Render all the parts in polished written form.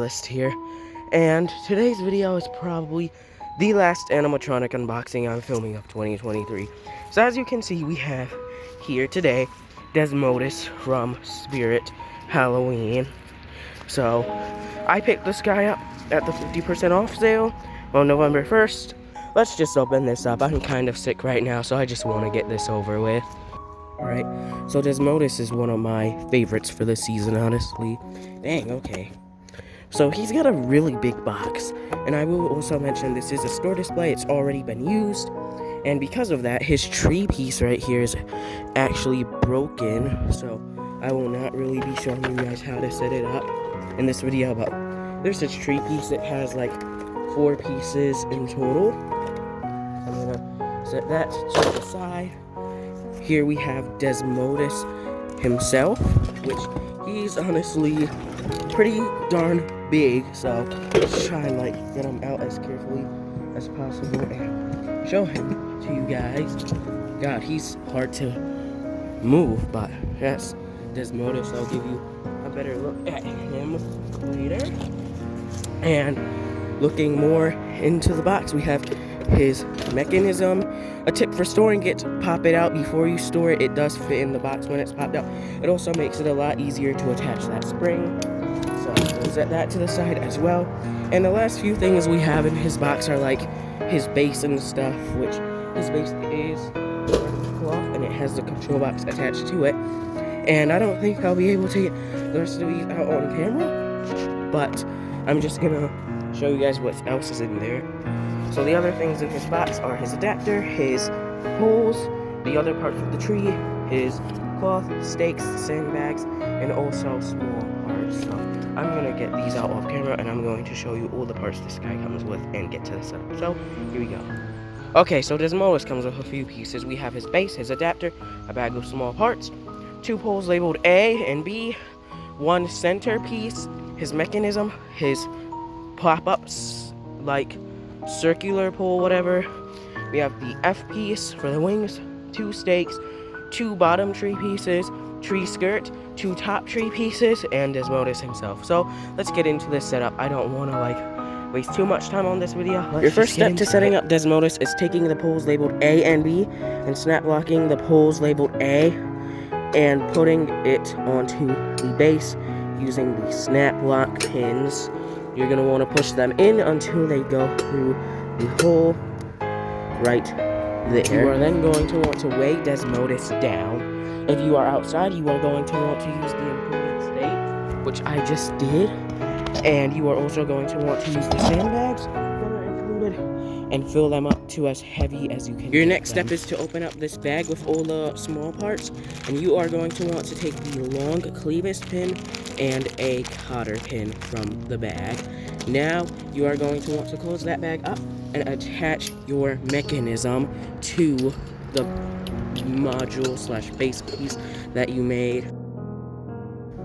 Darealist here, and today's video is probably the last animatronic unboxing I'm filming of 2023. So as you can see, we have here today Desmodus from Spirit Halloween. So I picked this guy up at the 50% off sale on November 1st. Let's just open this up. I'm kind of sick right now, so I just want to get this over with. Alright, so Desmodus is one of my favorites for this season, honestly. Dang, okay. So he's got a really big box, and I will also mention this is a store display. It's already been used, and because of that, his tree piece right here is actually broken, so I will not really be showing you guys how to set it up in this video, but there's his tree piece. It has like 4 pieces in total. I'm gonna set that to the side. Here we have Desmodus himself, which he's honestly pretty darn big, so let's try and like get him out as carefully as possible and show him to you guys. God, he's hard to move, but yes, Desmodus. I'll give you a better look at him later. And looking more into the box, we have his mechanism. A tip for storing it: pop it out before you store it. It does fit in the box when it's popped out. It also makes it a lot easier to attach that spring. So we'll set that to the side as well. And the last few things we have in his box are like his base and stuff, which his base is cloth and it has the control box attached to it. And I don't think I'll be able to get the rest of these out on camera, but I'm just gonna show you guys what else is in there. So the other things in his box are his adapter, his poles, the other parts of the tree, his cloth, stakes, sandbags, and also small parts. So I'm going to get these out off camera, and I'm going to show you all the parts this guy comes with and get to the setup. So here we go. Okay, so Desmodus comes with a few pieces. We have his base, his adapter, a bag of small parts, 2 poles labeled A and B, 1 center piece, his mechanism, his pop-ups, like circular pole, whatever. We have the F piece for the wings, 2 stakes, 2 bottom tree pieces, tree skirt, 2 top tree pieces, and Desmodus himself. So let's get into this setup. I don't want to like waste too much time on this video. Your first step to setting up Desmodus is taking the poles labeled A and B and snap locking the poles labeled A and putting it onto the base using the snap lock pins. You're going to want to push them in until they go through the hole right there. You are then going to want to weigh Desmodus down. If you are outside, you are going to want to use the included stake, which I just did. And you are also going to want to use the sandbags that are included and fill them up to as heavy as you can. Your next step is to open up this bag with all the small parts, and you are going to want to take the long clevis pin and a cotter pin from the bag. Now you are going to want to close that bag up and attach your mechanism to the module / base piece that you made.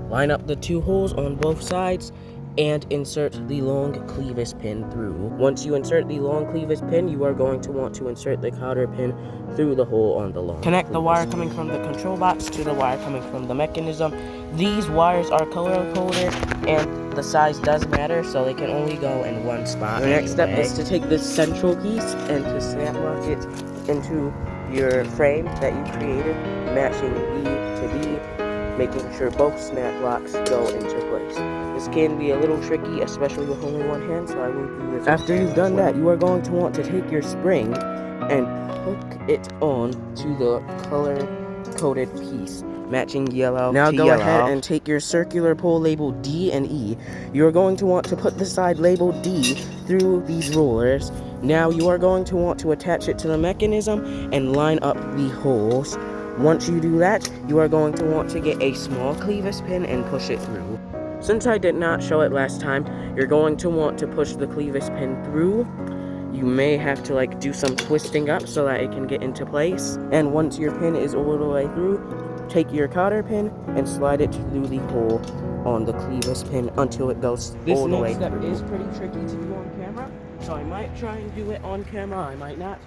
Line up the 2 holes on both sides and insert the long clevis pin through. Once you insert the long clevis pin, you are going to want to insert the cotter pin through the hole on the long. Connect the wire coming from the control box to the wire coming from the mechanism. These wires are color coded and the size does matter, so they can only go in one spot. The next step is to take this central piece and to snap lock it into your frame that you created, matching B to B, making sure both snap locks go into place. This can be a little tricky, especially with only one hand, so I will do this. After you've done that, you are going to want to take your spring and hook it on to the color-coded piece, matching yellow to yellow. Now go ahead and take your circular pole labeled D and E. You are going to want to put the side labeled D through these rollers. Now you are going to want to attach it to the mechanism and line up the holes. Once you do that, you are going to want to get a small clevis pin and push it through. Since I did not show it last time, you're going to want to push the clevis pin through. You may have to like do some twisting up so that it can get into place. And once your pin is all the way through, take your cotter pin and slide it through the hole on the clevis pin until it goes all the way through. This next step is pretty tricky to do on camera, so I might try and do it on camera, I might not.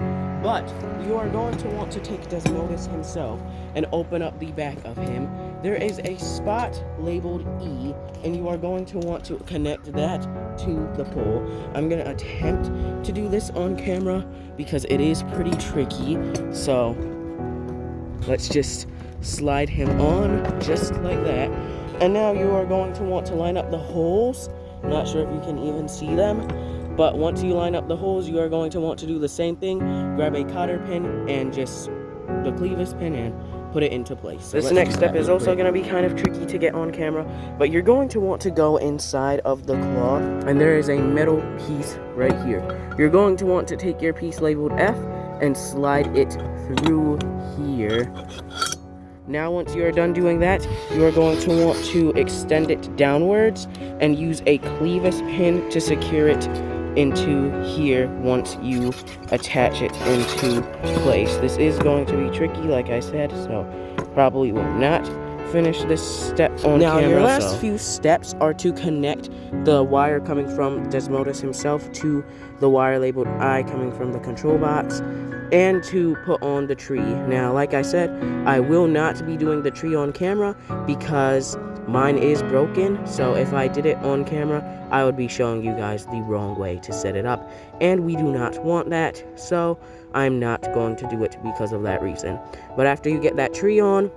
But you are going to want to take Desmodus himself and open up the back of him there is a spot labeled E, and you are going to want to connect that to the pole. I'm going to attempt to do this on camera because it is pretty tricky. So let's just slide him on just like that. And now you are going to want to line up the holes. Not sure if you can even see them, but once you line up the holes, you are going to want to do the same thing. Grab a cotter pin and just the clevis pin and put it into place. So this next step is also going to be kind of tricky to get on camera, but you're going to want to go inside of the cloth, and there is a metal piece right here. You're going to want to take your piece labeled F and slide it through here. Now once you are done doing that, you are going to want to extend it downwards and use a clevis pin to secure it into here once you attach it into place. This is going to be tricky, like I said, so probably will not finish this step on camera. Now your last few steps are to connect the wire coming from Desmodus himself to the wire labeled I coming from the control box, and to put on the tree. Now, like I said, I will not be doing the tree on camera because mine is broken, so if I did it on camera, I would be showing you guys the wrong way to set it up, and we do not want that, so I'm not going to do it because of that reason. But after you get that tree on,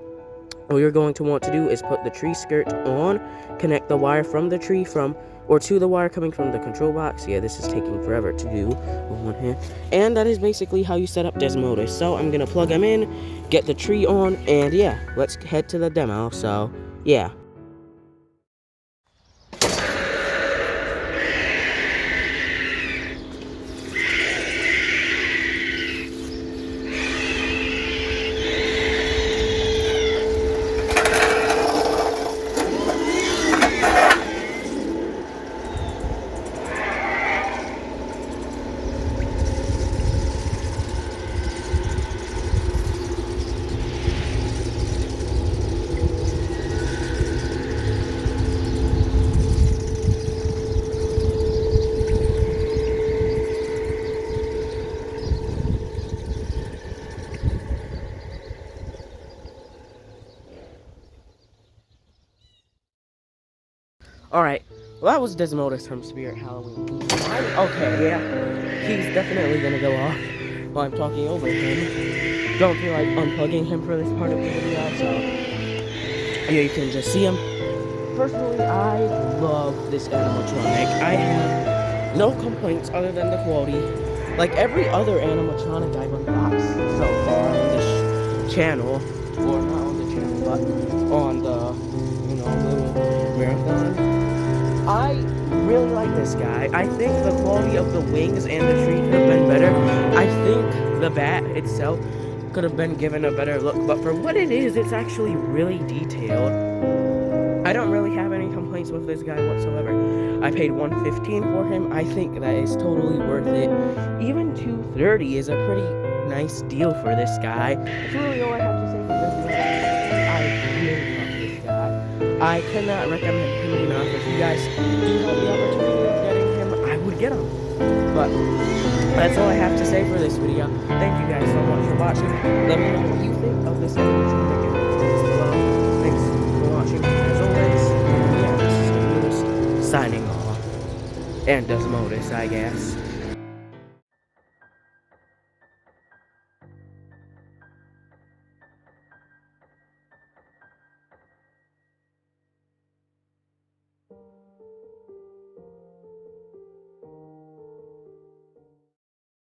all you're going to want to do is put the tree skirt on, connect the wire from the tree to the wire coming from the control box. Yeah, this is taking forever to do with one hand. And that is basically how you set up Desmodus. So I'm going to plug them in, get the tree on, and yeah, let's head to the demo. So, yeah. Alright, well that was Desmodus from Spirit Halloween. Okay, yeah, he's definitely gonna go off while I'm talking over him. Don't feel like unplugging him for this part of the video, so yeah, you can just see him. Personally, I love this animatronic. I have no complaints other than the quality. Like every other animatronic I've unboxed so far on this channel, or not on the channel, but on the, little marathon. I really like this guy. I think the quality of the wings and the tree could have been better. I think the bat itself could have been given a better look, but for what it is, it's actually really detailed. I don't really have any complaints with this guy whatsoever. I paid $115 for him. I think that is totally worth it. Even $230 is a pretty nice deal for this guy. That's really all I have to say for this guy. I really love this guy. I cannot recommend him enough. If you guys do have the opportunity of getting him, I would get him. But that's all I have to say for this video. Thank you guys so much for watching. Let me know what you think of this animatronic in the comments below. Thanks for watching as always. And yeah, this is Darealist signing off. And Desmodus, I guess.